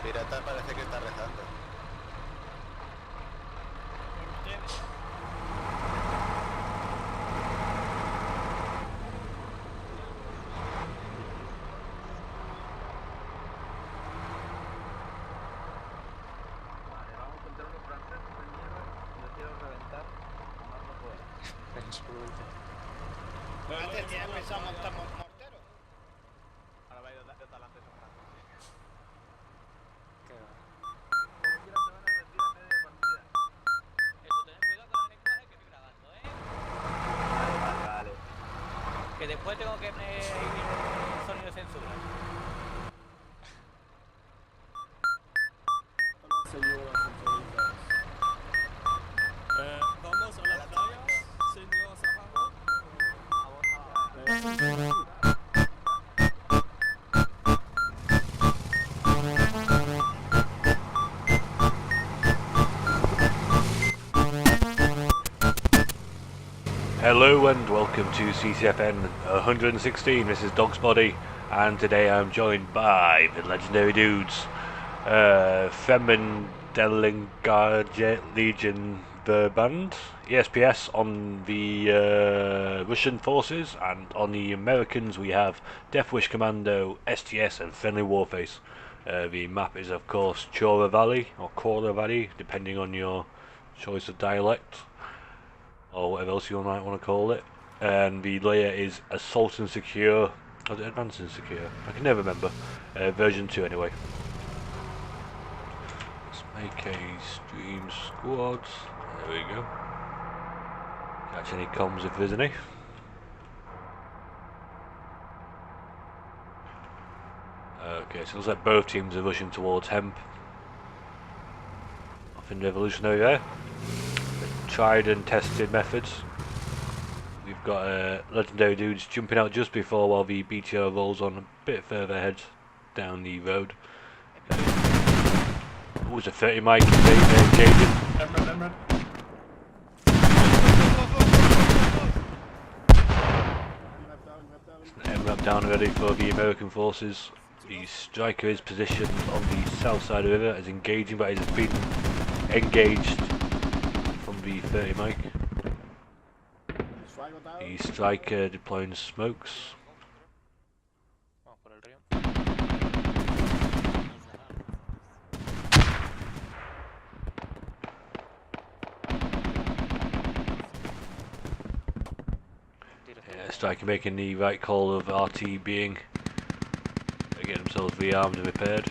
pirata parece que está rezando. Vale, vamos contra unos franceses de mierda. Yo quiero reventar. Más no puedo. Antes tienes pensado montar mortero. Ahora va a ir de talante esos franceses. Qué va. Como quiera se van a rendir a media partida. Eso, tened cuidado con el lenguaje que estoy grabando, Vale. Que después tengo que poner sonido de censura. Hola, señoras y señoritas. Vamos a la playa, señor Zahajo. Hello and welcome to Ccfn 116. This is Dog's Body, and today I'm joined by the legendary dudes, Femmendellingarde Legion Verband, ESPS on the Russian forces, and on the Americans we have Death Wish Commando, STS, and Friendly Warface. The map is of course Chora Valley or Chora Valley, depending on your choice of dialect, or whatever else you might want to call it. And the layer is Assault and Secure, or is it Advanced and Secure? I can never remember. Version 2 anyway. Let's make a stream squad. There we go. Catch any comms if there's any. Okay, so it looks like both teams are rushing towards Hemp. Nothing revolutionary there. Tried and tested methods. We've got legendary dudes jumping out just before while the BTR rolls on a bit further ahead down the road. Oh, it's a 30 mic engaging. MRAP down already for the American forces. The striker is positioned on the south side of the river, is engaging, but is being engaged from the 30 mic. The striker deploying smokes. Vamos por el río. Yeah, striker making the right call of RT being getting themselves rearmed and repaired.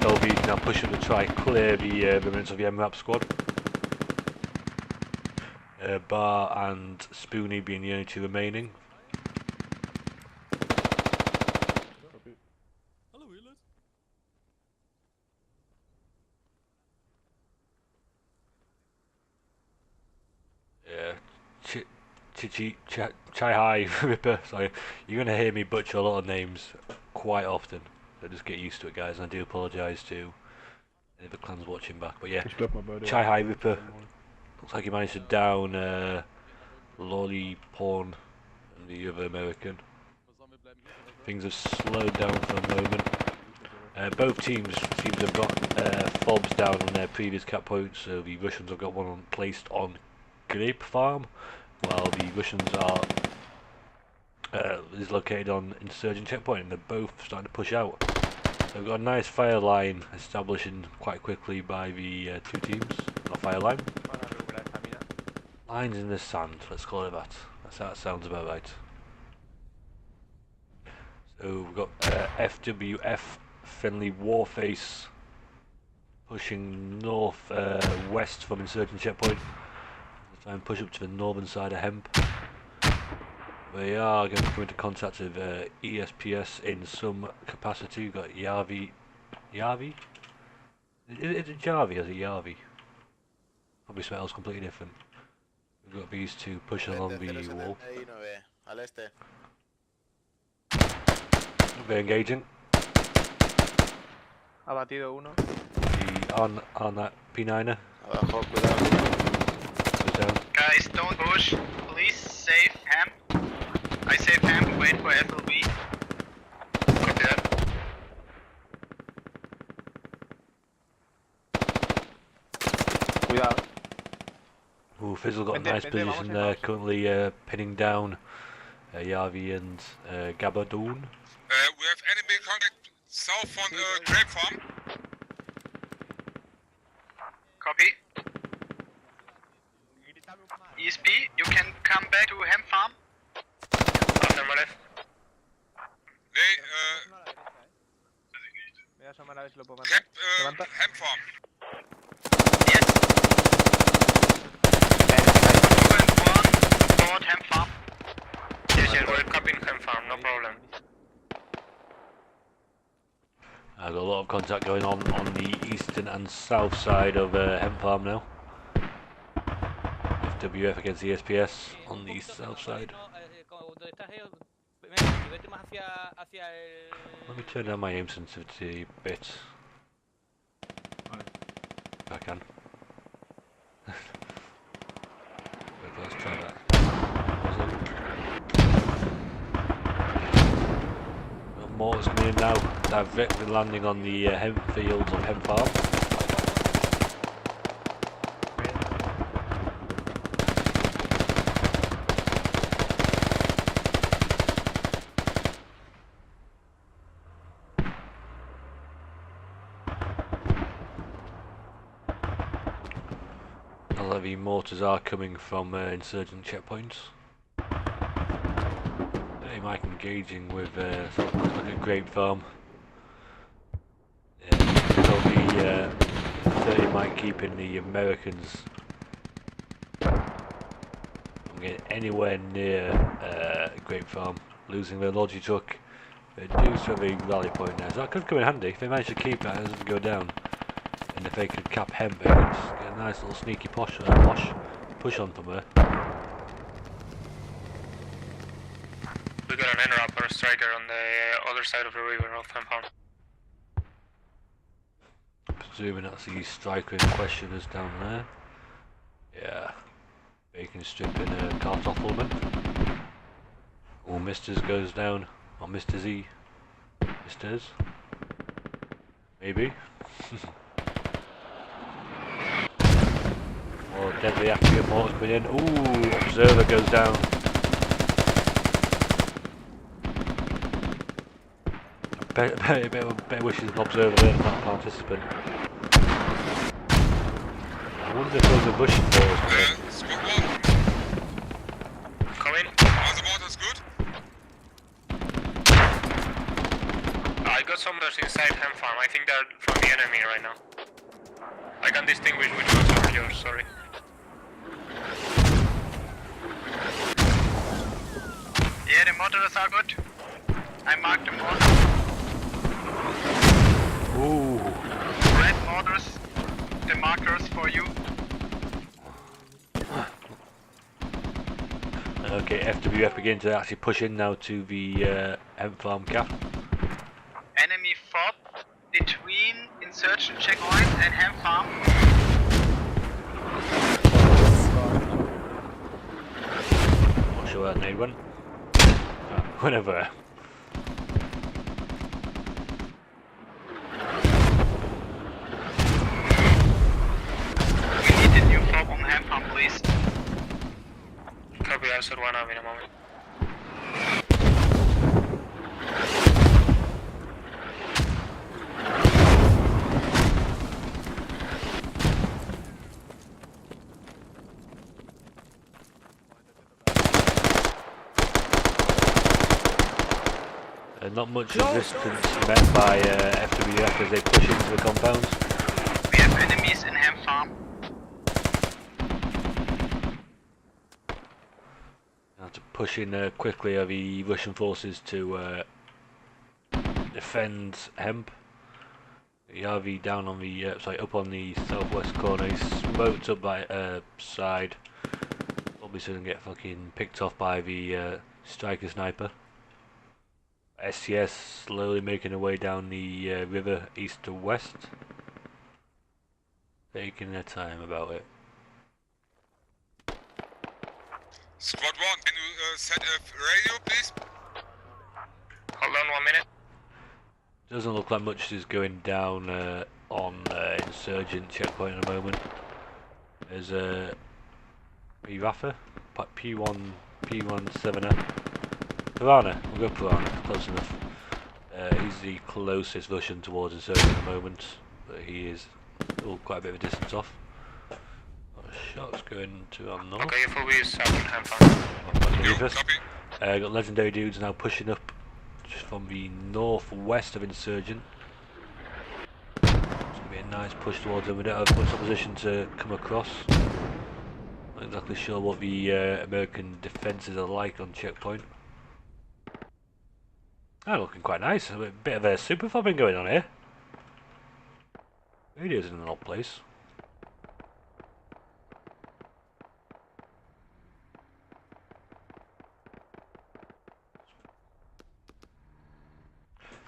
LV is now pushing to try clear the remnants of the MRAP squad. Bar and Spoonie being the only two remaining. Hello, wheelers. Yeah, Chai Hai Ripper, sorry. You're going to hear me butcher a lot of names quite often. So just get used to it, guys, and I do apologise to any of the clans watching back. But yeah, Chai Hai Ripper. Looks like he managed to down Lolly Porn and the other American. Things have slowed down for a moment. Both teams seem to have got fobs down on their previous cap points, so the Russians have got one placed on Grape Farm, while the Russians are is located on Insurgent Checkpoint, and they're both starting to push out. So we've got a nice fire line establishing quite quickly by the two teams. Not fire line. Lines in the sand, let's call it that. That sounds about right. So we've got FWF Friendly Warface pushing north west from Insurgent Checkpoint. We'll try and push up to the northern side of Hemp. We are going to come into contact with ESPS in some capacity. We've got Yavi. Is it Javi or is it Yavi? Probably smells completely different. We've got these two pushing along the wall. Al este. They're engaging. Abatido uno. The on that P9er. Abajo, cuidado. Goes down. Guys, don't push. Please save Ham. I say Pam, wait for FLB. Copy that. Cuidado. Ooh, Fizzle got a Vente, nice vente, vamos position en there, house. currently pinning down Yavi and Gabadoon. We have enemy contact south from Grape Farm. Copy. ESP, you can come back to Hemp Farm. Affirmative. Nee, Voy a asomar a ver si lo puedo Cap, matar. Levanta. Hemp Farm. Yes. 2 and 1 toward Hemp Farm. Yes, yes, we're copying Hemp Farm, no problem. I've got a lot of contact going on the eastern and south side of Hemp Farm now. FWF against the SPS on the east south side. Let me turn down my aim sensitivity a bit. If I can. Wait, let's try that. Mortars coming in now, directly landing on the hemp fields of Hemp Farm. The mortars are coming from insurgent checkpoints. They might engaging with sort of like a grape farm. There'll be 30 might keeping the Americans from getting anywhere near grape farm, losing their logi truck. They do have a rally point there, so that could come in handy if they manage to keep it and it doesn't go down. And if they could cap hemp, they could get a nice little sneaky push on from there. We got an interrupt or striker on the other side of the river of Hemp Farm. Presuming that's the striker in question is down there. Yeah. Bacon strip in a Kartoffelman. Oh, Misters goes down. Or Mr. Z. Misters. Maybe. Or deadly after your mortars coming in. Ooh, Observer goes down. Better wishes an Observer there, not a participant. I wonder if there's a Russian ball. Smoke 1. Come in. Are the mortars good? I got some others inside Hemp Farm. I think they're from the enemy right now. I can distinguish which ones are yours, sorry. Yeah, the mortars are good. I marked the mortars. Ooh. Red mortars, the markers for you. Okay, FWF begin to actually push in now to the Hemp Farm cap. Enemy FOB between insurgent checkpoint and Hemp Farm. Not sure where that nade went. Whenever. We need a new FOB on Hemp Farm, please. Copy, I'll set one up in a moment. Not much resistance met by FWF as they push into the compounds. We have enemies in Hemp Farm. Now to push in quickly are the Russian forces to defend Hemp. Yavi down on the up on the southwest corner. He's smoked up by side. Probably soon get fucking picked off by the striker sniper. SCS slowly making their way down the river east to west. Taking their time about it. Squad 1, can you set a radio, please? Hold on 1 minute. Doesn't look like much is going down on insurgent checkpoint at the moment. There's a Rafa, P17er. Piranha, we'll go Piranha, close enough. He's the closest Russian towards insurgent at the moment, but he is quite a bit of a distance off. Shots going to our north. Okay, FOB is south and ham farm. Got legendary dudes now pushing up just from the northwest of insurgent. It's going to be a nice push towards them. We don't have much opposition to come across. Not exactly sure what the American defences are like on checkpoint. Oh, looking quite nice. A bit of a super fobbing going on here. Radio's in an odd place.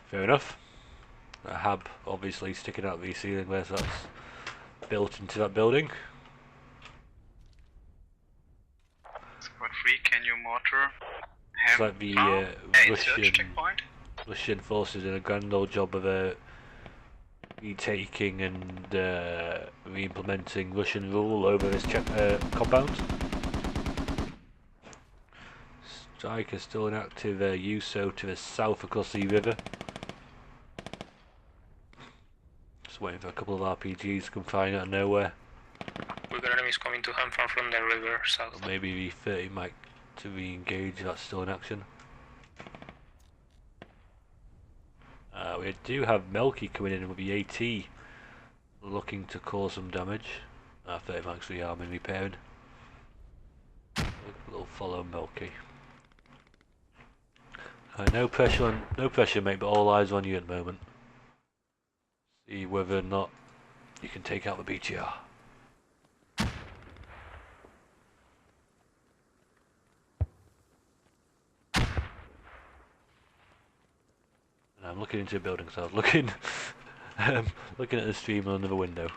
Fair enough. A hab obviously sticking out of the ceiling where that's built into that building. Squad 3, can you mortar? It's like the Russian forces did a grand old job of retaking and re-implementing Russian rule over this compound. Strike is still an active USO to the south across the river. Just waiting for a couple of RPGs to come flying out of nowhere. We got enemies coming to ham farm from the river south. Or maybe the 30 mic to re-engage, that's still in action. We do have Melky coming in with the AT looking to cause some damage. 30 mics rearming, repairing. We'll follow Melky. No pressure mate, but all eyes on you at the moment. See whether or not you can take out the BTR. I'm looking into a building, so I was looking, looking at the stream on another window.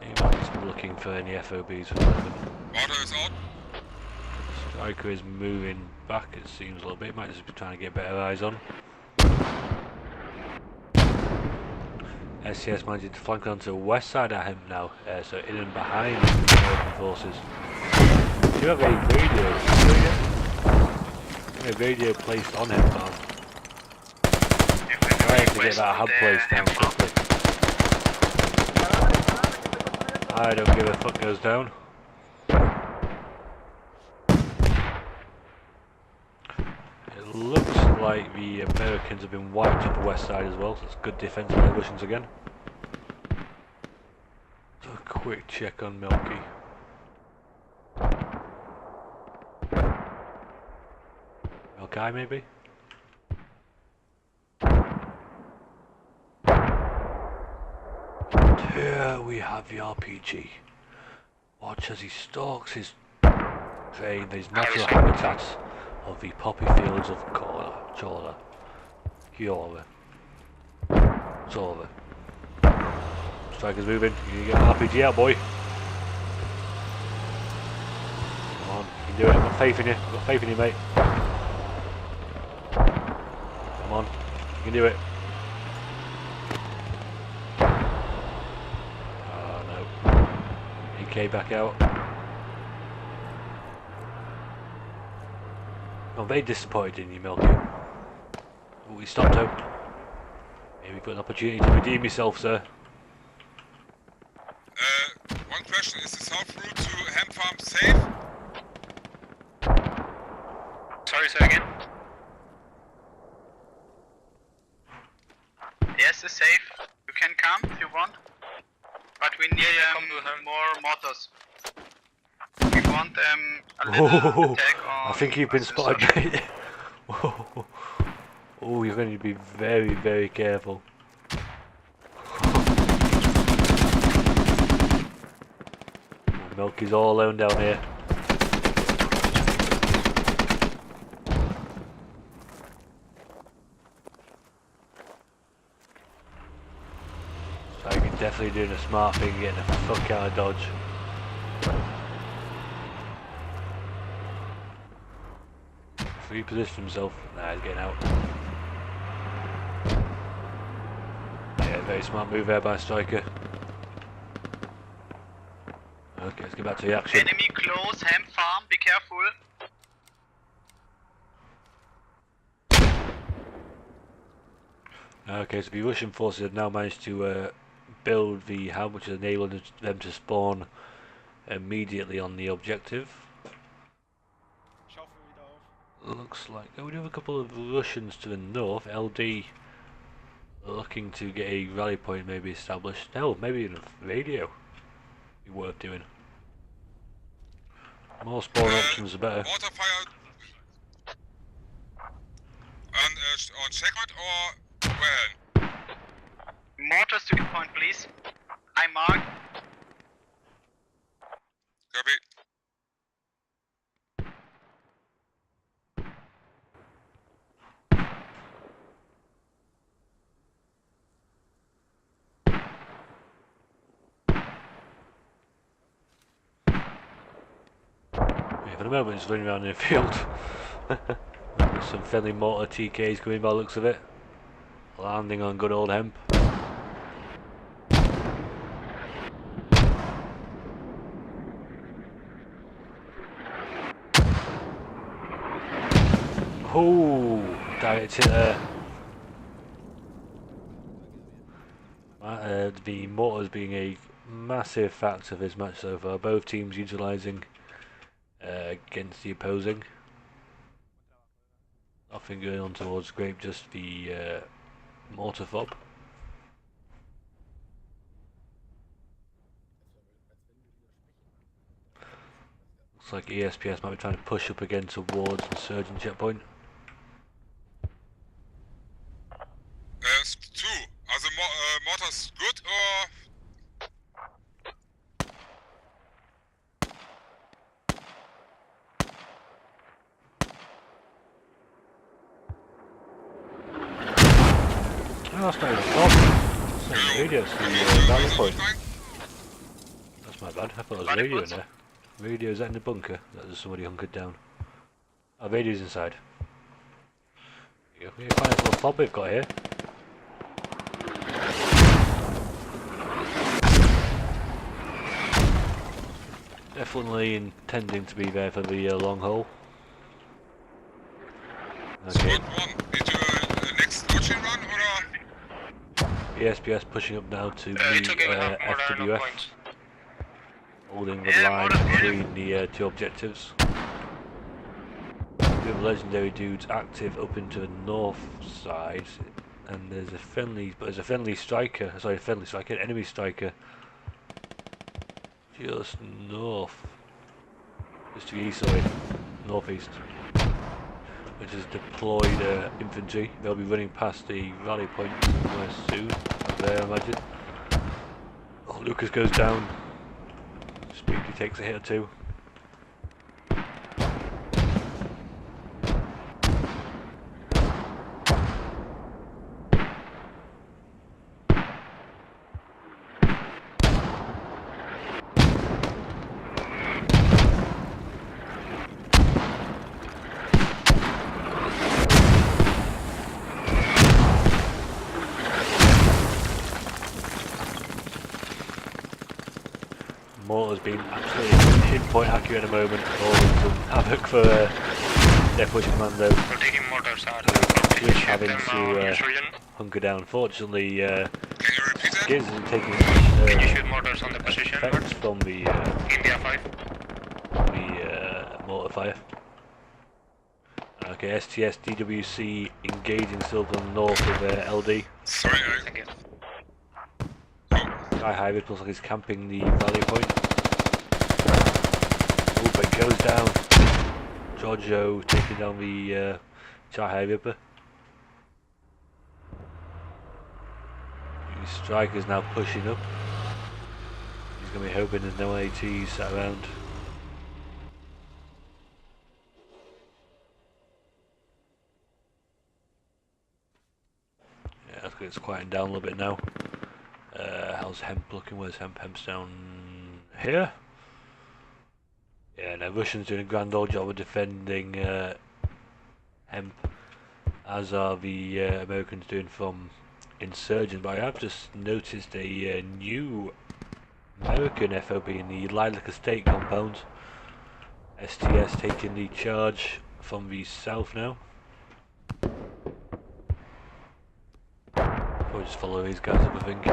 Anybody's looking for any FOBs at the moment. Water is out. Striker is moving back, it seems a little bit. Might just be trying to get better eyes on. SCS managing to flank onto the west side of him now, so in and behind the American forces. Do you have a radio placed on him now? I have to get that hub placed down quickly. I don't give a fuck goes down. It looks like the Americans have been wiped up the west side as well, so it's good defense by the Russians again. So a quick check on Milky. Milky maybe? And here we have the RPG. Watch as he stalks his prey in these natural habitats of the poppy fields of Chora. Striker's moving. You get an RPG out, boy. Come on, you can do it. I've got faith in you. I've got faith in you, mate. Come on, you can do it. Oh no. EK back out. I'm very disappointed in you, Milky. Oh, we stopped out. Maybe you've got an opportunity to redeem yourself, sir. One question, is the south route to Ham Farm safe? Sorry, say again? Yes, it's safe. You can come if you want. But we need more mortars. We want a little attack on... I think you've been spotted, mate. Oh, you're going to be very, very careful. Milky's all alone down here. So you're definitely doing a smart thing, getting the fuck out of Dodge. Reposition himself. Nah, he's getting out. Yeah, very smart move there by Striker. Okay, let's get back to the action. Enemy close, Ham Farm, be careful. Okay, so the Russian forces have now managed to build the hub, which is enabling them to spawn immediately on the objective. Looks like we do have a couple of Russians to the north. LD looking to get a rally point maybe established. Hell, maybe even a radio be worth doing. More spawn options the better. Mortar fire on checkpoint or where? Mortars to get point, please. I mark. Copy. Yeah, for the moment it's running around in the field. There's some friendly mortar TKs going by the looks of it. Landing on good old Hemp. Oh, direct hit there. The mortars being a massive factor of this match so far. Both teams utilising against the opposing. Nothing going on towards Grape, just the mortar fob. Looks like ESPS might be trying to push up again towards the surgeon checkpoint. Two. Are the mortars good or? Oh, that's not even a problem. That's not radio, it's the rally point. That's my bad, I thought there was a radio in there. Radio's in the bunker, there's somebody hunkered down. Oh, radio's inside. Here we go, quite a nice little fob we've got here. Definitely intending to be there for the long haul. Okay. Squad 1, need to next launching run or? ESPS pushing up now to the FWF. Holding the Yeah, line between the two objectives. We have legendary dudes active up into the north side, and there's a friendly striker, enemy striker just north, just to the east, sorry, northeast, which is deployed infantry. They'll be running past the rally point somewhere soon, there I imagine. Oh, Lucas goes down. Speaky takes a hit or two. Mortar's been absolutely pinpoint accurate at the moment, causing some havoc for Death Wish Commando. We're taking mortars out. Just having to hunker down. Fortunately, Giz isn't taking Can you shoot mortars on the position? effects from the India 5. mortar fire. Okay, STS DWC engaging still to the north of LD. Sorry, Thank you. oh, Guy Hybrid looks like he's camping the rally point. Oh, but it goes down. Giorgio taking down the Chai Ripper. The striker's now pushing up. He's going to be hoping there's no ATs sat around. Yeah, I think it's quieting down a little bit now. How's Hemp looking? Where's Hemp? Hemp's down here. Yeah, no, Russians doing a grand old job of defending Hemp, as are the Americans doing from Insurgent. But I have just noticed a new American FOB in the Lilac Estate compound. STS taking the charge from the south now. We'll just follow these guys up, I think.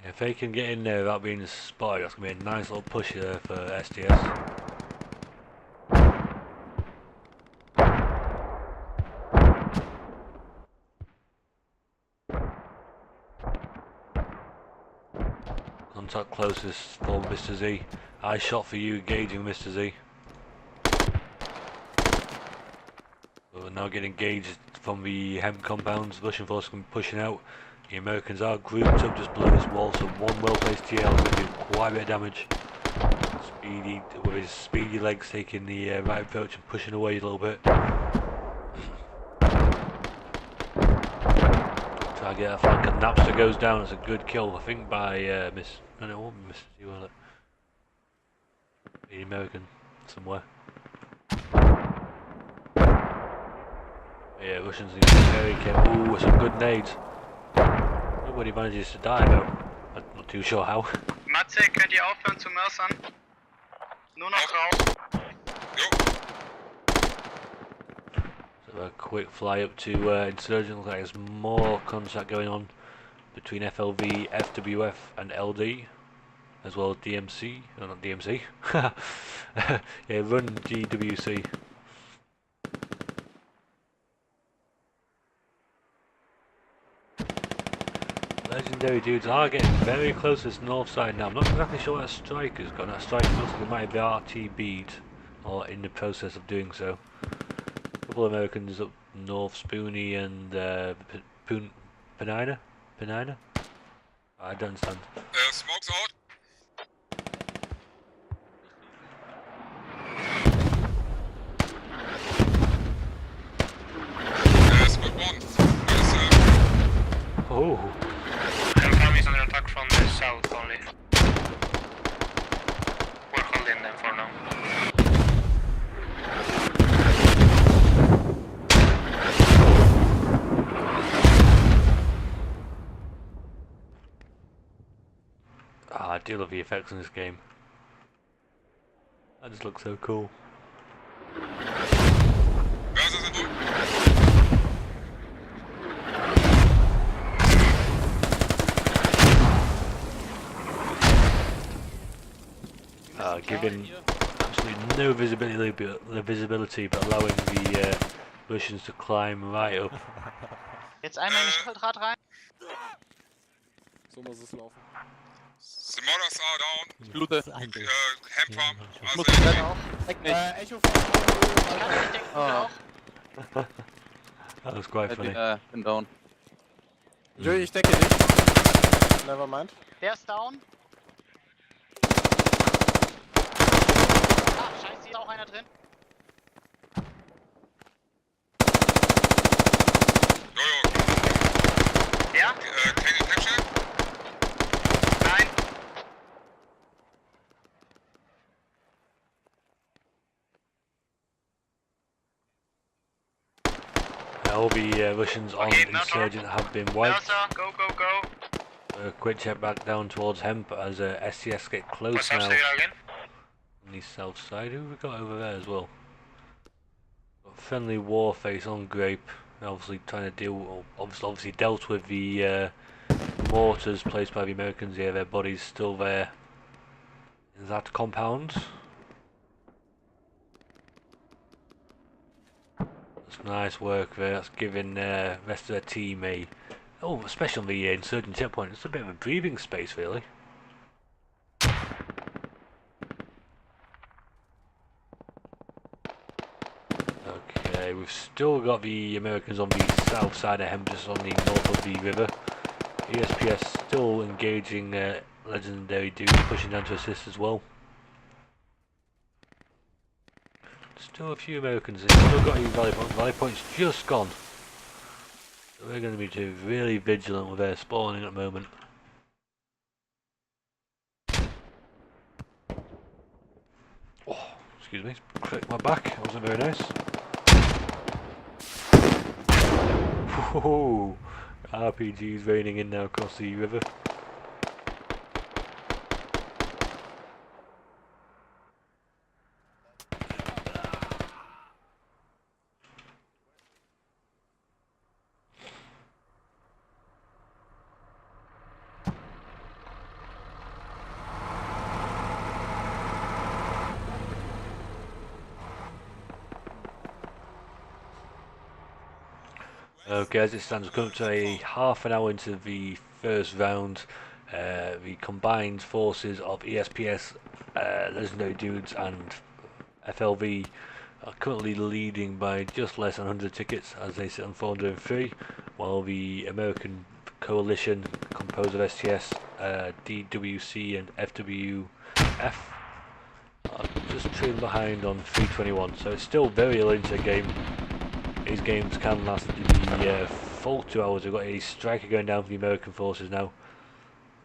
If they can get in there without being spotted, that's going to be a nice little push there for STS. Contact closest for Mr. Z. I shot for you, engaging Mr. Z. We're now getting engaged from the Hemp compounds. Russian forces are pushing out. The Americans are grouped up just below this wall, so one well-placed TL is going to do quite a bit of damage. Speedy, with his speedy legs taking the right approach and pushing away a little bit. Try to get that flank, and Napster goes down. It's a good kill, I think, by no, it won't be Mr. Z, will it? The American, somewhere. Yeah, Russians need to be very careful. Ooh, some good nades. Nobody manages to die though. I'm not too sure how. Matze, könnt ihr aufhören zu mörsern? Nur noch raus. So a quick fly up to Insurgent. Looks like there's more contact going on between FLV, FWF and LD, as well as DMC. No, not DMC. Yeah, run GWC. Legendary dudes are getting very close to this north side now. I'm not exactly sure what that striker's got. That striker looks like it might be RTB'd, or in the process of doing so. A couple of Americans up north, Spoonie and Penina? Penina? I don't understand. Smoke's out. Smoke one. Oh! Hemp is under attack from the south only. We're holding them for now. I do love the effects in this game. That just looks so cool. Giving absolutely no visibility, but allowing the Russians to climb right up. Jetzt einmal in das Quadrat rein. So muss es laufen. The mortars are down. Blute. Hemp farm. Echo That was quite funny. Bin down. Joey, ich decke dich. Never mind. Der ist down. Ah, scheiße, hier ist auch einer drin. Jojo. Ja? Can you capture? Nein. All the Russians on Insurgent have been wiped. Mercer, go, go, go. Quick check back down towards Hemp as SCS get close What's now. up, again? On the south side. Who have we got over there as well? Got friendly Warface on Grape. Obviously trying to deal, obviously dealt with the mortars placed by the Americans here. Their bodies still there. Is that compound? That's nice work there. That's giving the rest of their team a, especially on the Insurgent checkpoint. It's a bit of a breathing space, really. Okay, we've still got the Americans on the south side of Hemp, just on the north of the river. ESPS still engaging legendary dude pushing down to assist as well. Still a few Americans. They've still got a Valley Point. Valley Point's just gone. So we're going to be really vigilant with their spawning at the moment. Oh, excuse me, cracked my back. That wasn't very nice. Whoa, RPGs raining in now across the river. Okay, as it stands, we're coming to a half an hour into the first round. The combined forces of ESPS, Legendary Dudes and FLV are currently leading by just less than 100 tickets as they sit on 403, while the American coalition, composed of STS, DWC and FWF, are just trailing behind on 321, so it's still very early into the game. These games can last the full 2 hours. We've got a striker going down for the American forces now.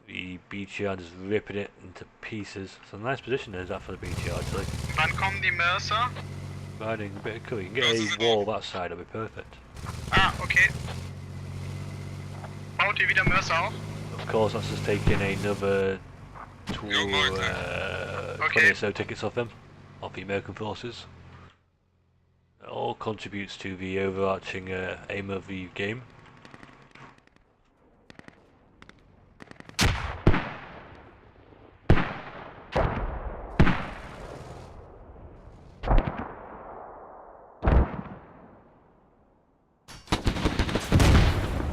The BTR is ripping it into pieces. It's a nice position there, is that for the BTR actually. Wann kommen die Mercer? Riding a bit of cover. You can get a wall that side, that'll be perfect. Ah, okay. Baut ihr wieder Mercer auf? Of course, that's just taking another 20 or so tickets off them, off the American forces. It all contributes to the overarching aim of the game.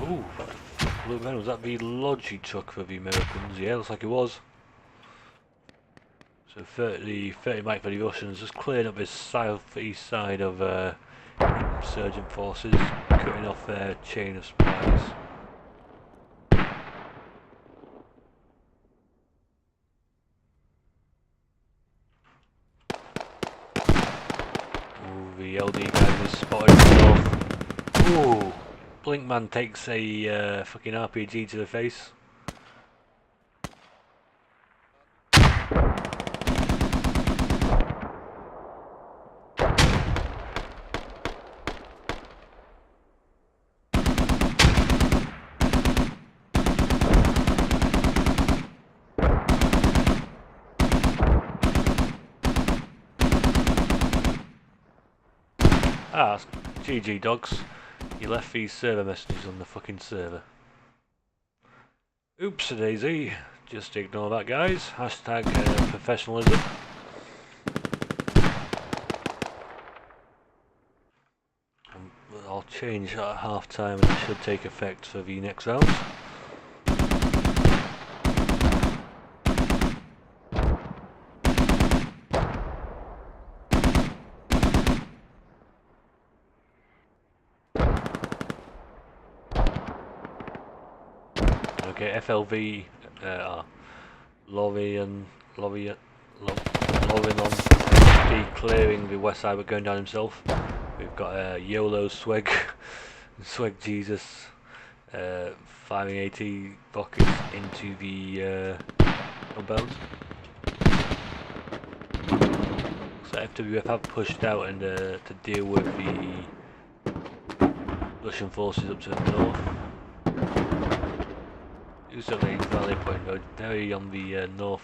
Ooh, look man, was that the Logi truck for the Americans? Yeah, looks like it was. So 30 mic for the Russians, just clearing up this southeast side of insurgent forces, cutting off their chain of supplies. Ooh, the LD guy is spotted north. Ooh, Blinkman takes a fucking RPG to the face. Ah, GG dogs. You left these server messages on the fucking server. Oops a daisy. Just ignore that guys. Hashtag professionalism. I'll change at half time and it should take effect for the next round. Okay, FLV Lorian clearing the west side but going down himself. We've got YOLO Swag Swag Jesus firing AT rockets into the compound. So FWF have pushed out and to deal with the Russian forces up to the north. Usually Valley Point Road, very on the north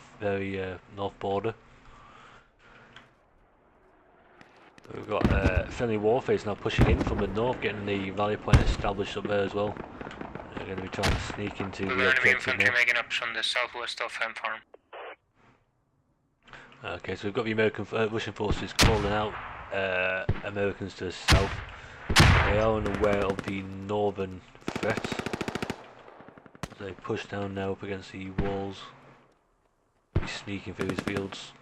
border. We've got friendly warface now pushing in from the north, getting the Valley Point established up there as well. They're going to be trying to sneak into the enemy objective infantry now. making up on the southwest of Ham Farm. Okay, so we've got the Russian forces calling out Americans to the south. They are unaware of the northern threat. They push down now up against the walls. He's sneaking through his fields.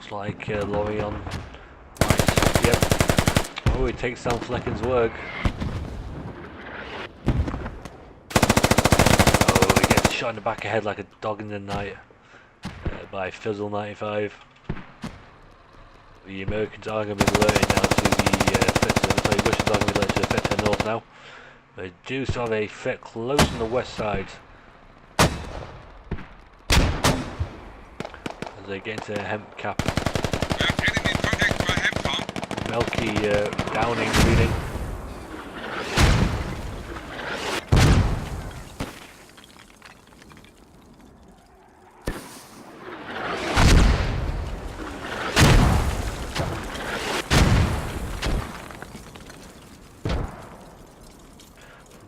Looks like Lorion might, yep. Oh, he takes down Flecken's work. Oh, he gets shot in the back of the head like a dog in the night by Fizzle 95. The Americans are going to be alerted now to the Russians are going to be alerted to the threat to the north now. They do still have a threat close on the west side. As they get into hemp cap. We have enemy contact by hemp farm. Melky downing, bleeding.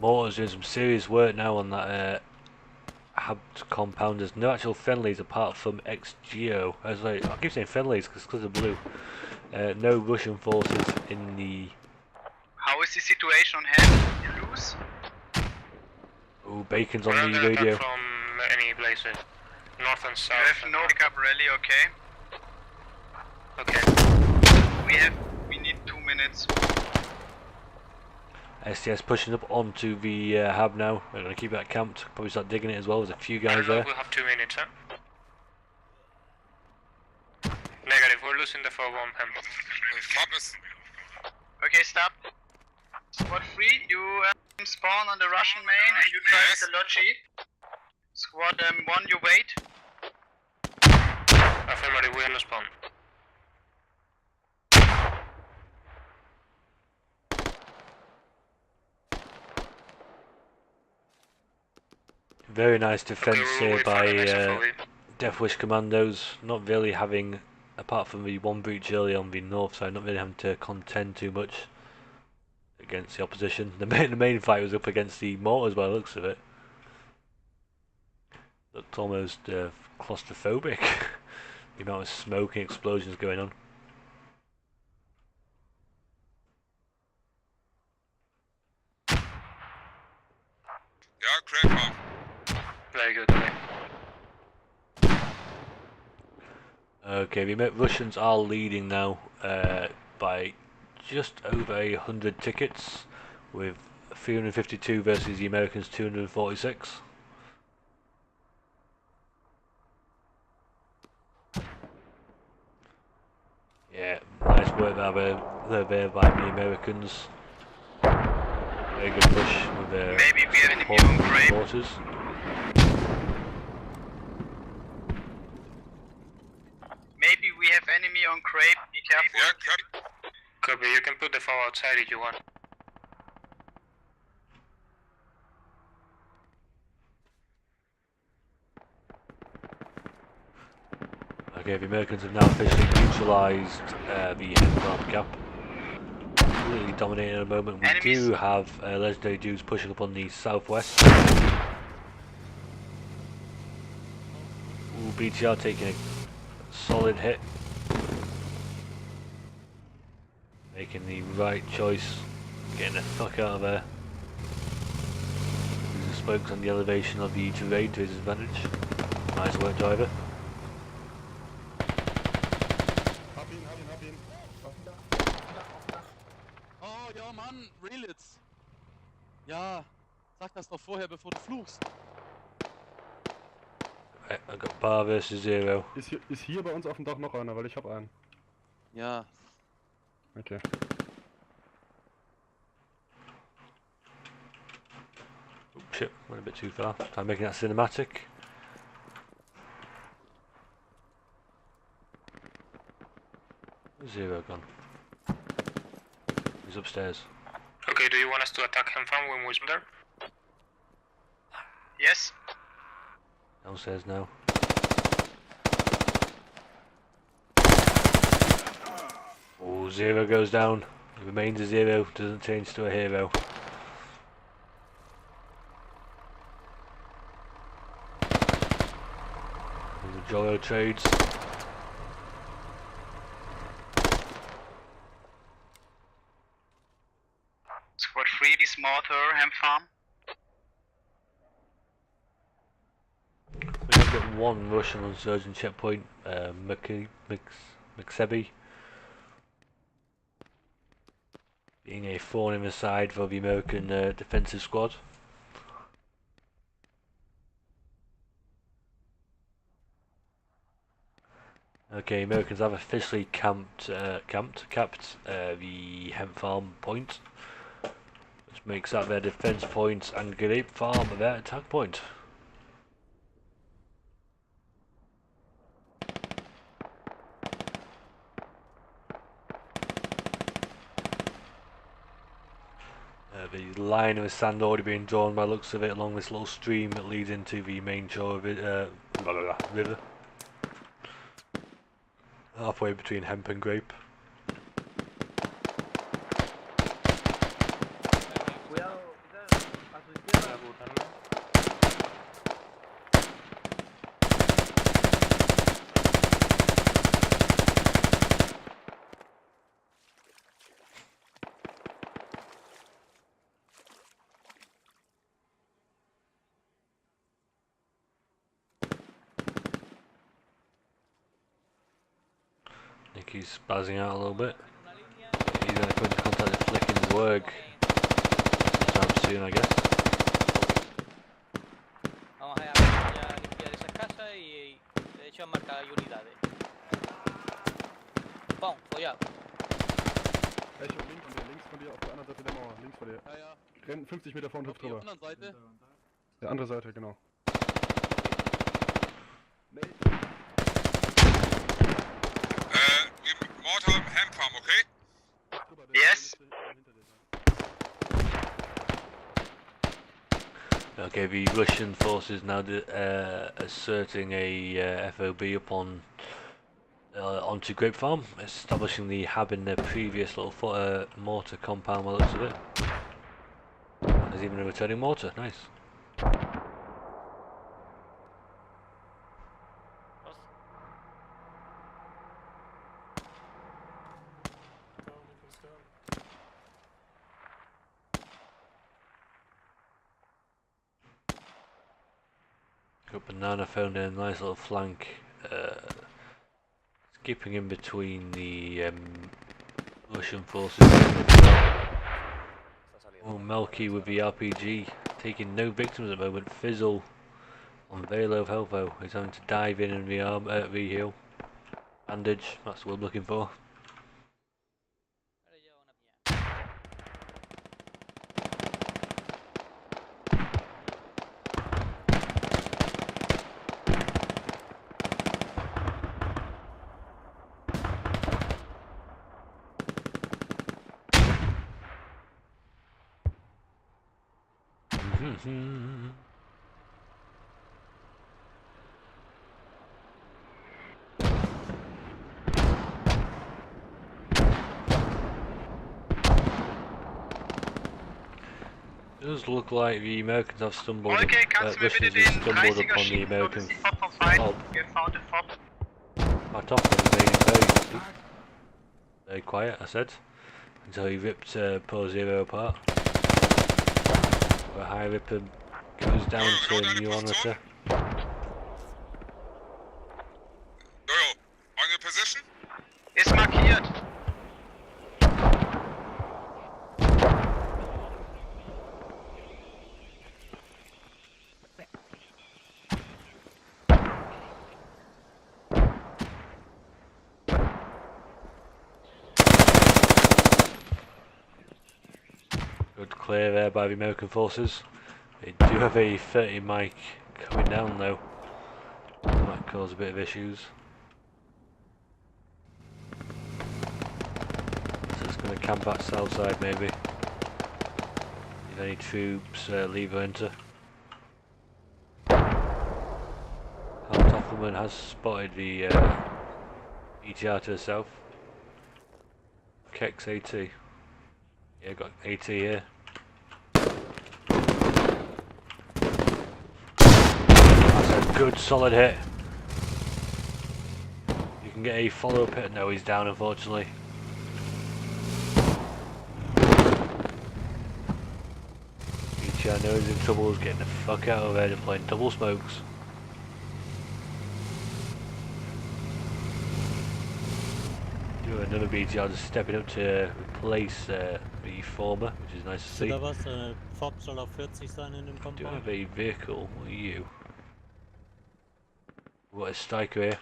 Mortar's doing some serious work now on that hub compound. There's no actual friendlies apart from XGO. I keep saying friendlies because of blue. No Russian forces in the... How is the situation on hand? You lose? Oh, Bacon's We're on under the radio. attack from any places. North and south. You have no pickup rally, okay? Okay. We need 2 minutes. STS pushing up onto the hub now. They're going to keep that camped. Probably start digging it as well. There's a few guys there. We'll have 2 minutes, huh? Negative, we're losing the 4-1 hemp. Farm is... Okay, stop. Squad 3, you spawn on the Russian main and you try Yes. the Logi. Squad 1, you wait. Affirmative, we're gonna spawn. Very nice defense Okay, we'll here wait for by the next FOV. Death Wish Commandos. Not really having, apart from the one breach early on the north side, not really having to contend too much against the opposition. The main fight was up against the mortars by the looks of it. Looked almost claustrophobic. The amount of smoke and explosions going on. Yeah, crap off. Very good, okay. Okay, the Russians are leading now by just over 100 tickets, with 352 versus the Americans 246. Yeah, nice work there by the Americans. Very good push with their Maybe we have enemy on grave. mortars. Maybe we have enemy on crepe, be careful. Yeah, copy. Copy, you can put the foe outside if you want. Okay, the Americans have now officially neutralised the Hemfarm gap. Completely dominating at the moment. We Enemies. do have legendary dudes pushing up on the southwest. Ooh, BTR taking a solid hit. Making the right choice. Getting the fuck out of there. Using spokes on the elevation of the terrain to his advantage. Nice work, driver. Hab ihn. Oh, ja, Mann, Relitz. Ja, sag das doch vorher, bevor du fluchst. I got bar versus 0. Ist hier bei uns auf dem Dach noch einer, weil ich hab einen. Ja. Okay. Oh, shit, went a bit too far. Try making that cinematic. Where's 0 gone? He's upstairs. Okay, do you want us to attack Hemfarm when we swim there? Yes. Downstairs now. Oh, 0 goes down. He remains a 0, doesn't change to a hero. The Jolo trades. Squad 3, this mortar, Ham Farm. We have got one Russian insurgent checkpoint, McSebby. Being a thorn in the side for the American defensive squad. Okay, Americans have officially capped the hemp farm point, which makes that their defense point and grape farm their attack point. The line of the sand already being drawn by the looks of it along this little stream that leads into the main Chora river. Halfway between hemp and grape. Cuidado, quizás a su izquierda. He's spazzing out a little bit. He's going to come into contact with Flicken's work sometime soon, I guess. Vamos a ya limpiar esas casas y de hecho han marcado ahí unidades. ¡Pum! Follado. Echo, links von dir, auf der anderen Seite der Mauer, links von dir. Ja, ja. Renn 50 Meter vor und hüpft Auf der drüber. anderen Seite. Der andere Seite, genau. We mortar hemp farm, okay? Yes. Okay, the Russian forces now asserting a FOB upon onto Grape Farm, establishing the hab in their previous little mortar compound by the looks of it. And there's even a returning mortar, nice. Got Banana found in a nice little flank, skipping in between the Russian forces. Oh, Melky with the RPG, taking no victims at the moment. Fizzle on Velo of Helvo is having to dive in and re-heal. Bandage, that's what I'm looking for. It does look like the Americans have stumbled, Okay, kannst du mir bitte Russians have den stumbled 30er upon the schieben, so American dass die Fahrt frei. fob. Wir fahren die Fahrt. Backed off and remained very quiet, I said, until he ripped Pro Zero apart. Where High Ripper goes down to New Monitor. Jojo, on your position? Ist markiert. Good clear there by the American forces. They do have a 30 mic coming down though. Might cause a bit of issues. So it's going to camp at south side maybe. If any troops leave or enter. Al Toffleman has spotted the ETR to the south. Kex AT. Yeah, got AT here. That's a good solid hit. You can get a follow-up hit. No, he's down unfortunately. ETR knows he's in trouble, he's getting the fuck out of there, they're playing double smokes. another BTR just stepping up to replace the former, which is nice to see. Da was, Fob soll auf 40 sein in dem Do Compound. have a vehicle. What are you? What a striker here.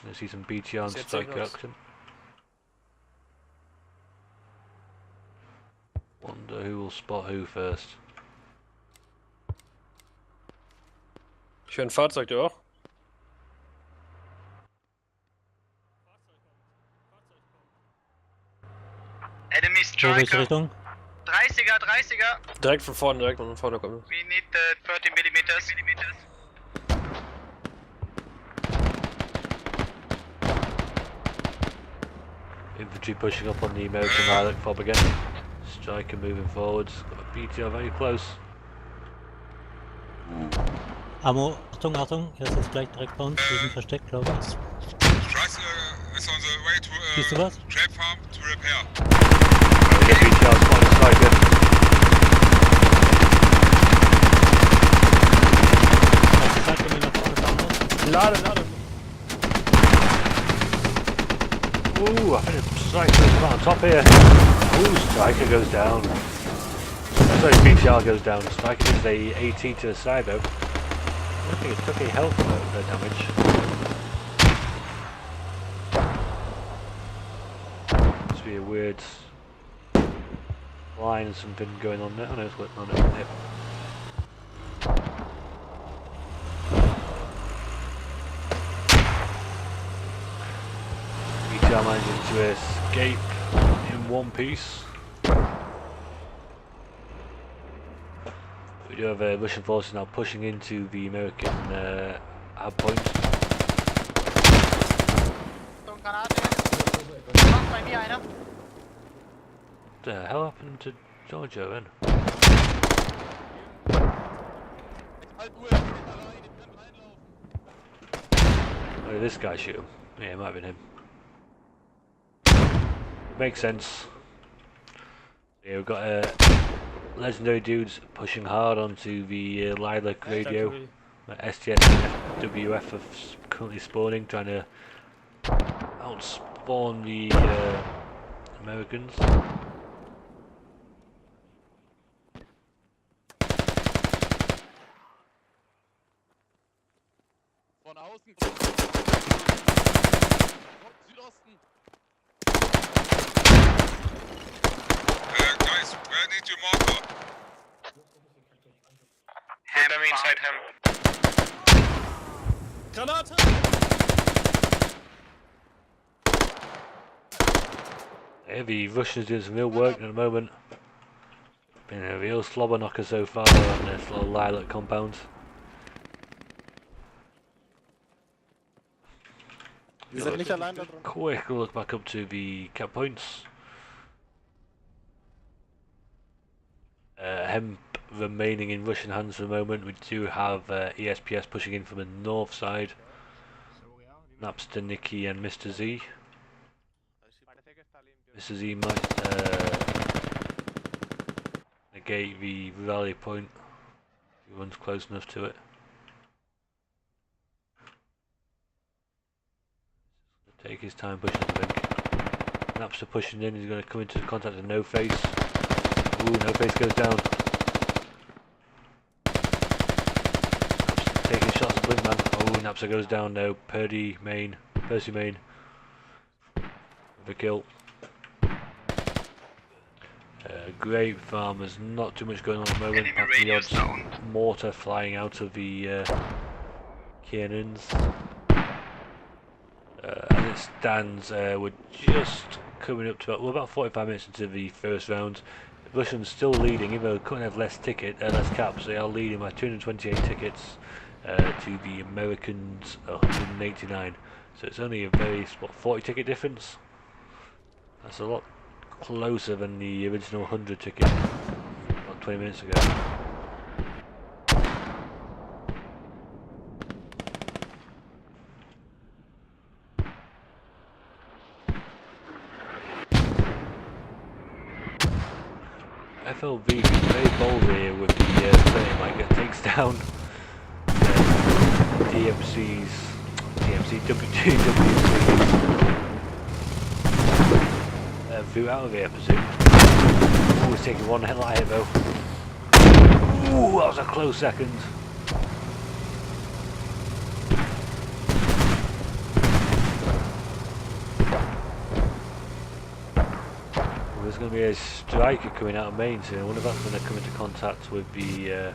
Let's see some BTR and striker action. Wonder who will spot who first. Ich höre ein Fahrzeug, du auch? Enemy Wo, welche striker. Richtung? 30er, 30er. Direkt von vorne kommen. We need the 30 millimeters. Infantry pushing up on the American Lilac fob again. Striker moving forwards. Got a BTR very close. Ammo, Achtung, Achtung, er ist jetzt gleich direkt bei uns, wir sind versteckt, glaube ich. Strike is on the way to Siehst du was? trap farm to repair. We get BTR spotting the striker. Hast du Zeit, wenn wir nach vorne fahren muss? Lade! Ooh, I think the striker's right on top here. Ooh, striker goes down. Sorry, BTR goes down. Striker is a 18 to the side though. I don't think it took any health damage. Must be a weird line or something going on there. I know it's working on it. Yep. BTR managing to escape in one piece. We do have Russian forces now pushing into the American hard point. What the hell happened to Giorgio then? Oh, did this guy shoot him? Yeah, it might have been him. Makes sense. Yeah, we've got legendary dudes pushing hard onto the Lilac radio. STS and WF are currently spawning, trying to outspawn the Americans. Von außen. Südosten. Guys, where need you mortar? Enemy inside him. Granate! Yeah, the Russians doing some real work at the moment. Been a real slobber knocker so far on this little Lilac compound. Wir sind nicht allein da drin. Quick look back up to the cap points. Hemp remaining in Russian hands for the moment. We do have ESPS pushing in from the north side. Napster, Nikki and Mr. Z. Mr. Z might negate the rally point. He runs close enough to it. Take his time pushing up, I think. Napster pushing in, he's going to come into contact with No Face. Ooh, No Face goes down. Napster taking shots at Blinkman. Oh, Napster goes down now. Percy Main. With a kill. Grape Farmers, not too much going on at the moment. The odds mortar flying out of the cannons. As it stands, we're just coming up to about 45 minutes into the first round. The Russians still leading, even though they couldn't have less caps. They are leading by 228 tickets to the Americans 189. So it's only a very 40 ticket difference. That's a lot closer than the original 100 ticket about 20 minutes ago. FLV being very bold here with the Micah takes down DMC WCs. View out of here, I presume. Oh, he's taking one light hit though. Ooh, that was a close second. There's going to be a striker coming out of main soon. I wonder if that's going to come into contact with the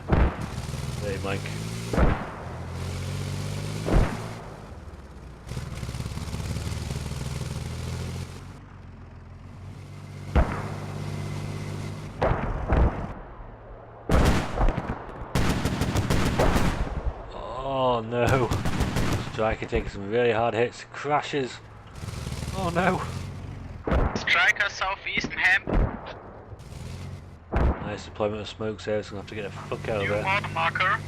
hey Mike. Oh no. Striker taking some really hard hits. Crashes. Oh no. Striker southeast and ham. Nice deployment of smoke there, so I'm going to have to get the fuck out of there. New marker.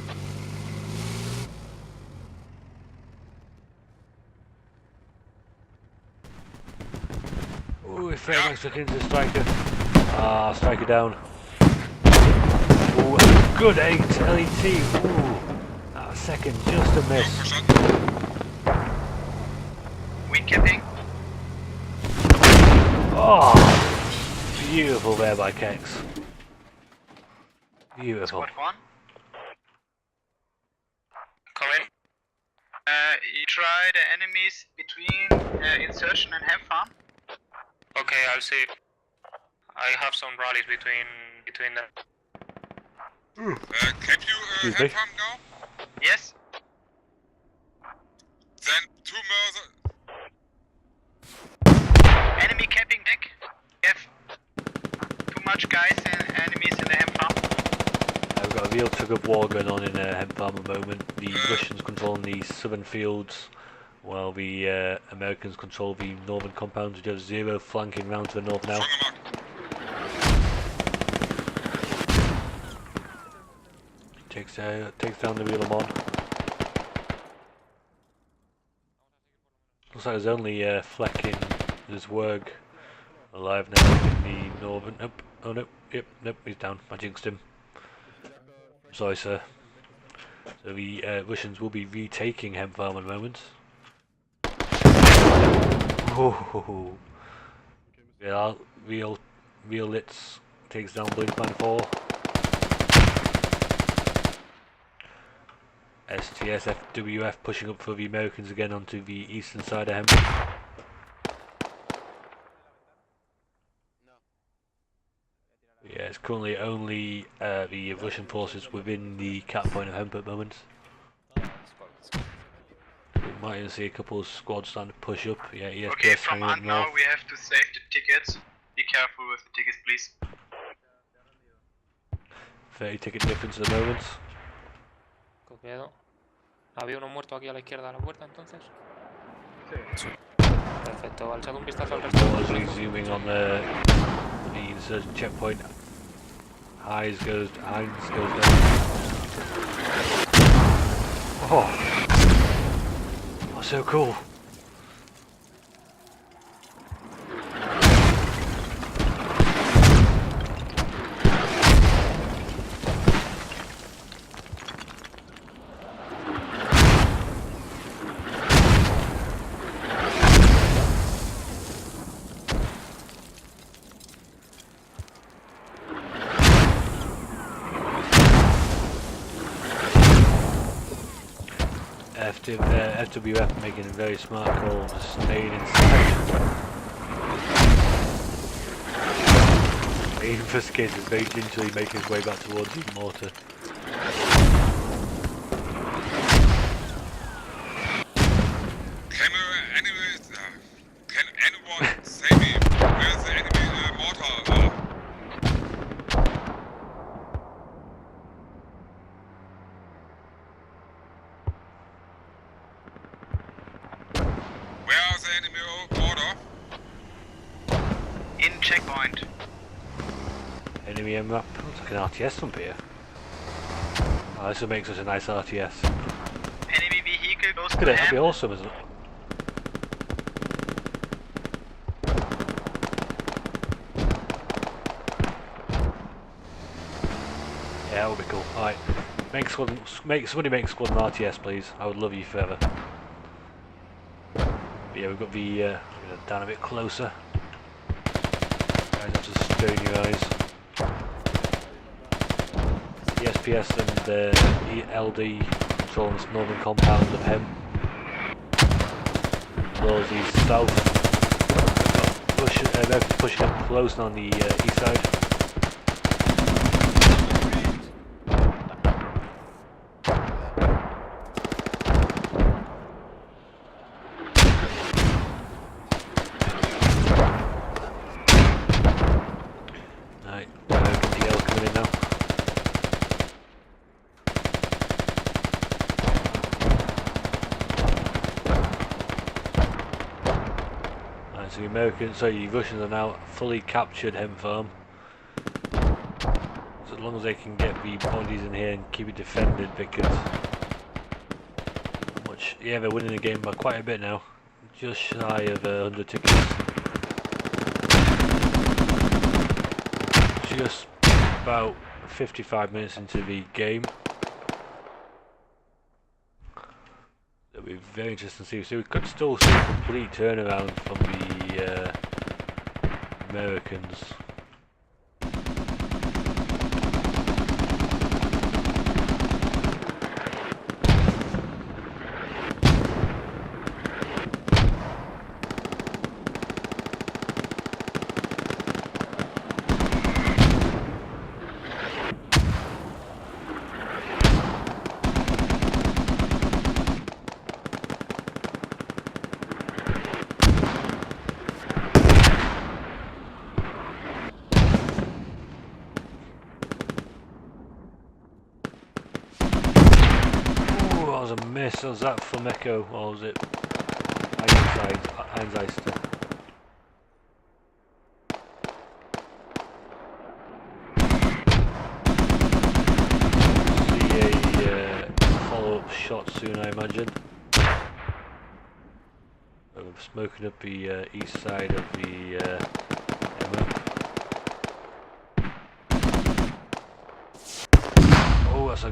Ooh, if Fairbanks stuck into the striker. Ah, striker down. Ooh, good 8 LET. Ooh, that second, just a miss. Weak capping. Oh, beautiful there by Kex. Beautiful. Squad 1. Come in. You try the enemies between insertion and ham farm. Okay, I'll see. I have some rallies between them. Can you Excuse me? ham farm now? Yes. Then 2 murder. Enemy capping deck. We have too much guys and enemies in the ham farm. We've got a real tug of war going on in Hemp Farm at the moment. The Russians controlling the southern fields, while the Americans control the northern compounds. We have 0 flanking round to the north now. Takes down the real Amon. Looks like there's only Fleck in there's Werg alive now in the northern. Nope. Oh no. Yep. Nope. He's down. I jinxed him. Sorry, sir. So the Russians will be retaking Hemp Farm in a moment. Oh, real Litz takes down Blinkman 4. STSFWF pushing up for the Americans again onto the eastern side of Hemp. Yeah, it's currently only the Russian forces within the cap point of Hemp at the moment. We might even see a couple of squads starting to push up. Yeah, ESPS Okay, from hanging up on now north. we have to save the tickets. Be careful with the tickets, please. 30 ticket difference at the moment. Copiado. ¿Había uno muerto aquí a la izquierda de la puerta entonces? Sí. Perfecto, vale, echad un vistazo al resto de Forward's los resuming on the insertion checkpoint. Hines goes down. Oh, that's so cool. FWF making a very smart call, staying inside. Aim for skids is very gingerly making his way back towards the mortar. Can anyone say me where's the enemy mortar? In checkpoint. Enemy MRAP. Looks like an RTS from here. Oh, this will make such a nice RTS. Enemy vehicle goes Look to at it, that'd be ham. awesome, isn't it? Yeah, that would be cool. Alright. Somebody make squad an RTS, please. I would love you forever. But yeah, we've got the down a bit closer. Guys have to strain your eyes. The SPS and the LD controlling this northern compound of HEM. As well as the south. Americans pushing up close on the east side. Right, American DL coming in now. So the Americans, so the Russians are now fully captured HEM farm. So as long as they can get the bodies in here and keep it defended, because yeah, they're winning the game by quite a bit now, just shy of 100 tickets. Just about 55 minutes into the game. It'll be very interesting to see. So we could still see a complete turnaround from the Americans. Was that from Echo, or was it Einzeister? See a follow-up shot soon, I imagine. We're smoking up the east side of the Emma. Oh, that's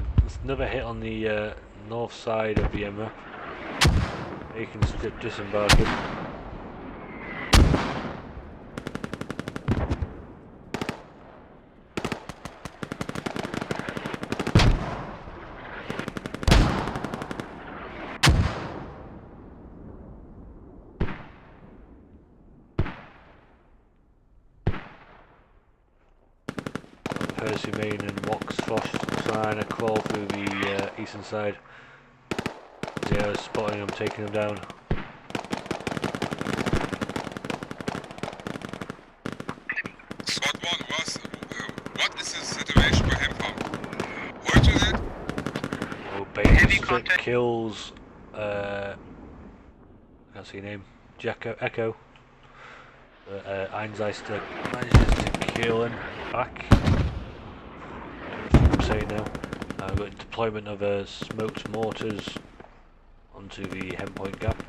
another hit on the north side of the Emma. You can disembark it. Percy Main and Mox Fosh trying to crawl through the eastern side. Zero spotting them, taking them down. SWAT 1 was, what is the situation by HEM farm? What is it? Oh, base kills, I can't see your name, Echo. Einzeister manages to kill him back. I'm saying now. We've got deployment of smoked mortars onto the HEM point gap.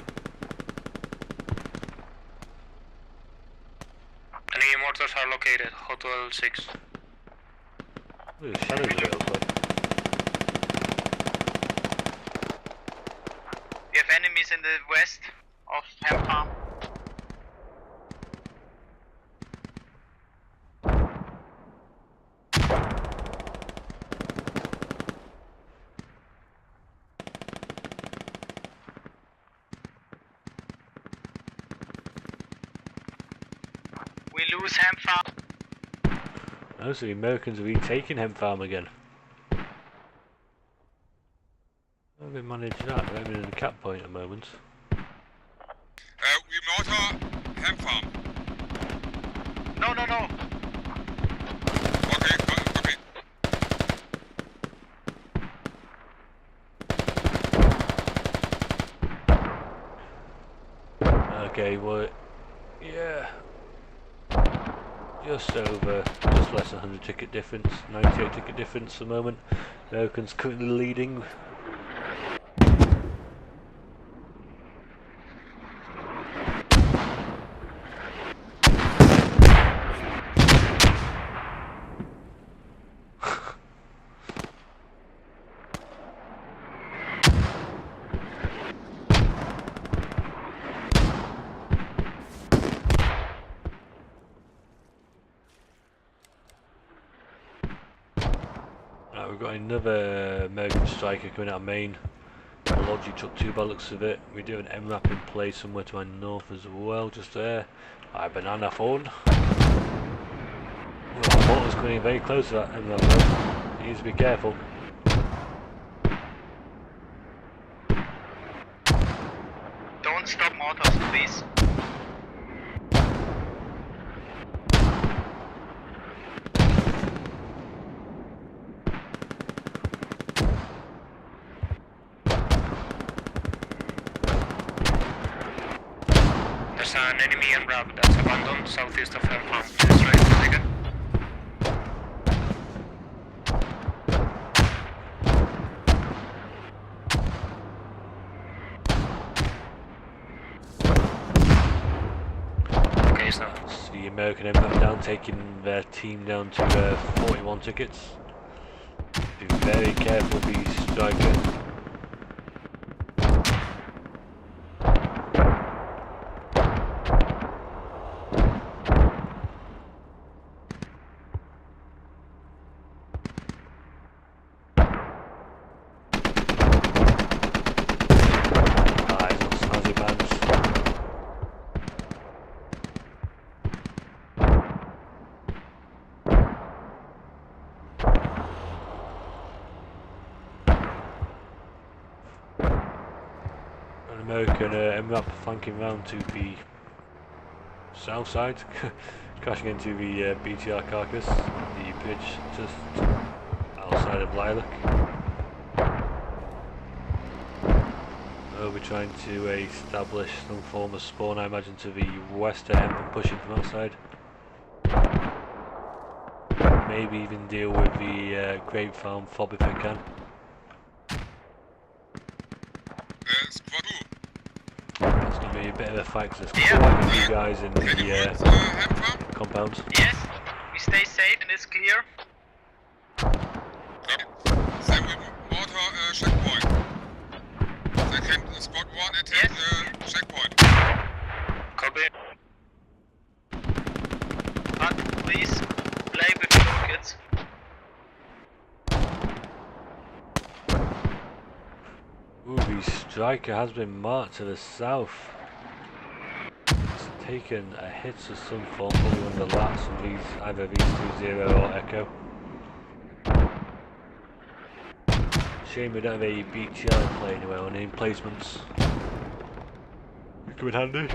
Enemy mortars are located, Hotel 6. Ooh, shadows are available. We have enemies in the west of HEM farm. We lose HEM farm. Oh, so the Americans are retaking HEM farm again. How have they managed that? They're in the cap point at the moment. We mortar HEM farm. No. Okay, copy. Okay, well, yeah. Just less than 100 ticket difference, 98 ticket difference at the moment. Americans currently leading. we've got another American striker coming out of main. Logi took 2 by the looks of it. We do an MRAP in play somewhere to my north as well, just there. Alright, banana phone. Well, I thought it was coming very close to that MRAP though. You need to be careful. Don't stop mortars, please. There's an enemy en route that's abandoned southeast of Helm Farm. Please try to take it. Okay, so That's the American MRAP down, taking their team down to 41 tickets. Be very careful with the striker. American MRAP flanking round to the south side, crashing into the BTR carcass, the bridge just outside of Lilac. We're trying to establish some form of spawn, I imagine, to the west end and pushing from outside. Maybe even deal with the grape farm fob if I can. That's going to be a bit of a fight because there's quite a few guys in the compound. Yes, we stay safe and it's clear. Same with mortar checkpoint. They can spot one and take the checkpoint. copy. But please play with your kids. Ooh, the striker has been marked to the south. It's taken a hit of some form, probably one of the lats from these, either V20 or Echo. Shame we don't have a BTR in play anywhere, or name placements. Come in handy.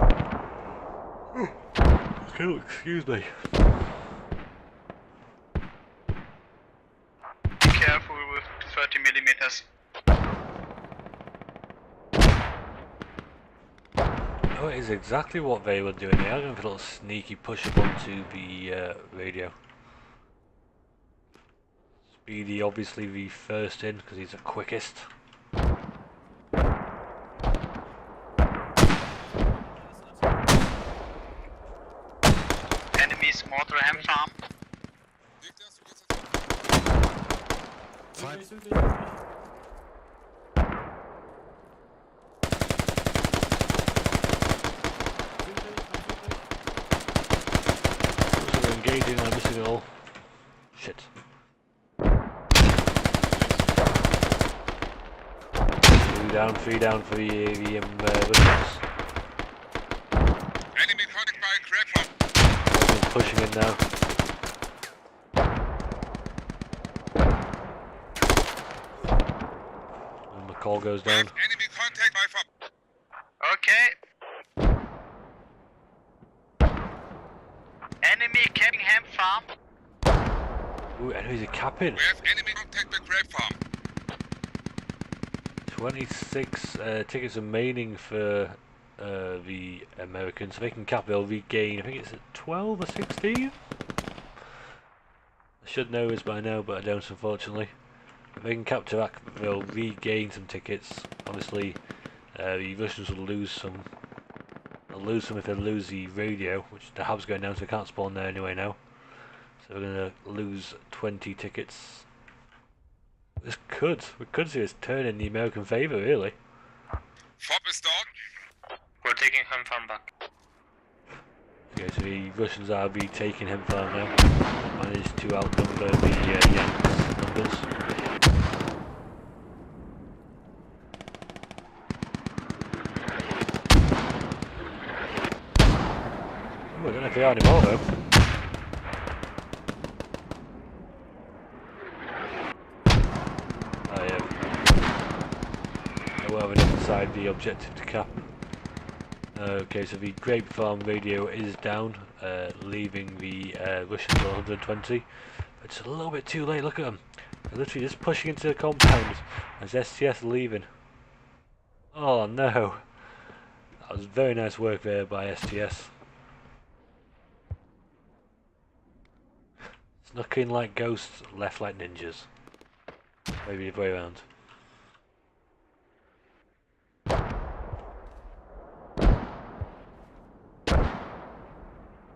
Oh, excuse me. Be careful with 30 millimeters. Oh, it is exactly what they were doing. They are going for a little sneaky push up onto the radio. Speedy, obviously the first in because he's the quickest. Enemies mortar ham farm. They're engaging, I'm missing it all. Shit. Three down for the Williams. Enemy contact by Grapeford. Pushing in now. And the call goes down. Enemy contact by FOB. Okay. Enemy capping ham farm. Ooh, enemies are capping. We have enemy contact by Grape Farm. 26 tickets remaining for the Americans. So they can cap, they'll regain, I think it's at 12 or 16? I should know this by now, but I don't, unfortunately. If they can capture that, they'll regain some tickets. Obviously, the Russians will lose some. They'll lose some if they lose the radio, which the hub's going down, so they can't spawn there anyway now. So we're going to lose 20 tickets. We could see this turn in the American favour, really. FOB is down. We're taking Ham Farm back. Okay, so the Russians are retaking him farm now. Managed to outnumber the Yanks numbers. Oh, I don't know if they are anymore though. Oh yeah. Well, enough inside the objective to cap. Okay, so the grape farm radio is down, leaving the Russians on 120. But it's a little bit too late, look at them. They're literally just pushing into the compound as STS leaving. Oh no. That was very nice work there by STS. Snuck in like ghosts, left like ninjas. Maybe the way around.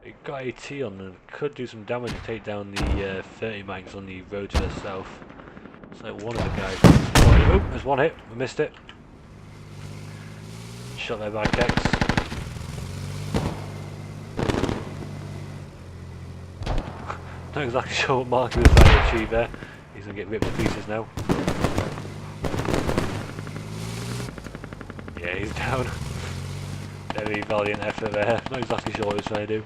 It got AT on them, could do some damage to take down the 30 mics on the road to the south. It's like one of the guys. Oh, there's one hit, we missed it. Shot there by Kex. Not exactly sure what Mark was trying to achieve there. He's going to get ripped to pieces now. Yeah, he's down. Very valiant effort there. Not exactly sure what he was trying to do.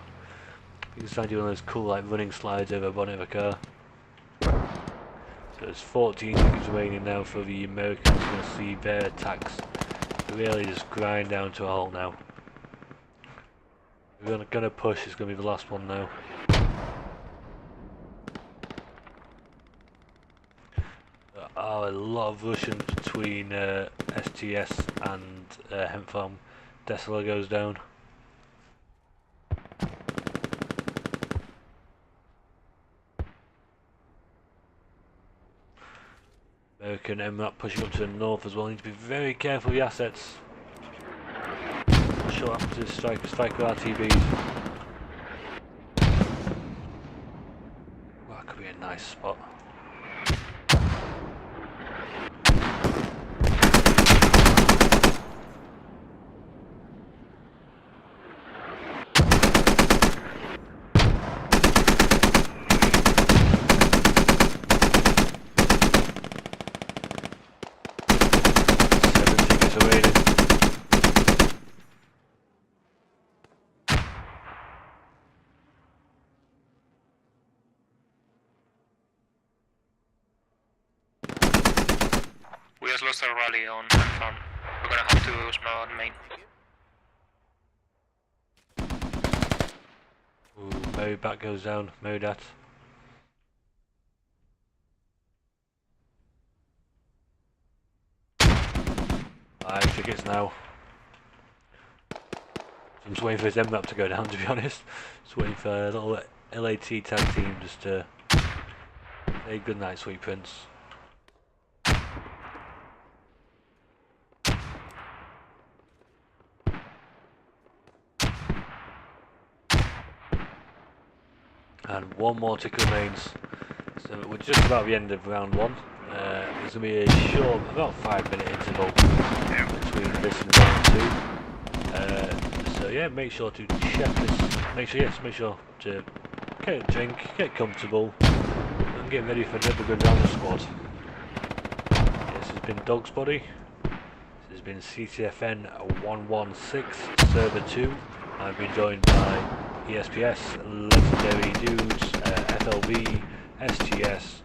He was trying to do one of those cool like running slides over the bonnet of a car. So there's 14 seconds remaining now for the Americans. Going to see their attacks really just grind down to a halt now. We're going to push. It's going to be the last one now. There are a lot of Russians between STS and Hemp Farm. Desola goes down. American MRAP pushing up to the north as well. Need to be very careful of the assets. Short up to strike with RTBs. Well, that could be a nice spot. We just lost our rally on farm. We're gonna have to smell on main. Ooh, Mary back goes down. Mary dat. Five tickets now. I'm just waiting for his MRAP to go down, to be honest. Just waiting for a little LAT tag team just to say good night, sweet prince. And one more ticket remains. So we're just about at the end of round one. There's going to be a short, about 5-minute interval between this and round two. So yeah, make sure to check this. Make sure to get a drink, get comfortable, and get ready for another good round of squad. This has been Dog's Body. This has been Ccfn 116 Server 2. I've been joined by ESPS, Legendary Dudes, FLB, SGS,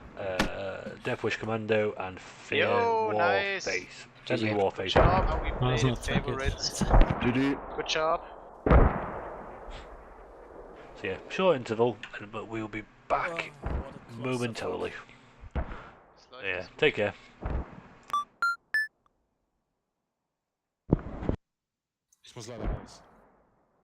Death Wish Commando, and Fear nice. Warface. Deadly Warface. Good job, how we No, it's played not favorites. GG. Good job. So yeah, short interval, but we'll be back momentarily. Yeah, take care. Ich muss leider raus.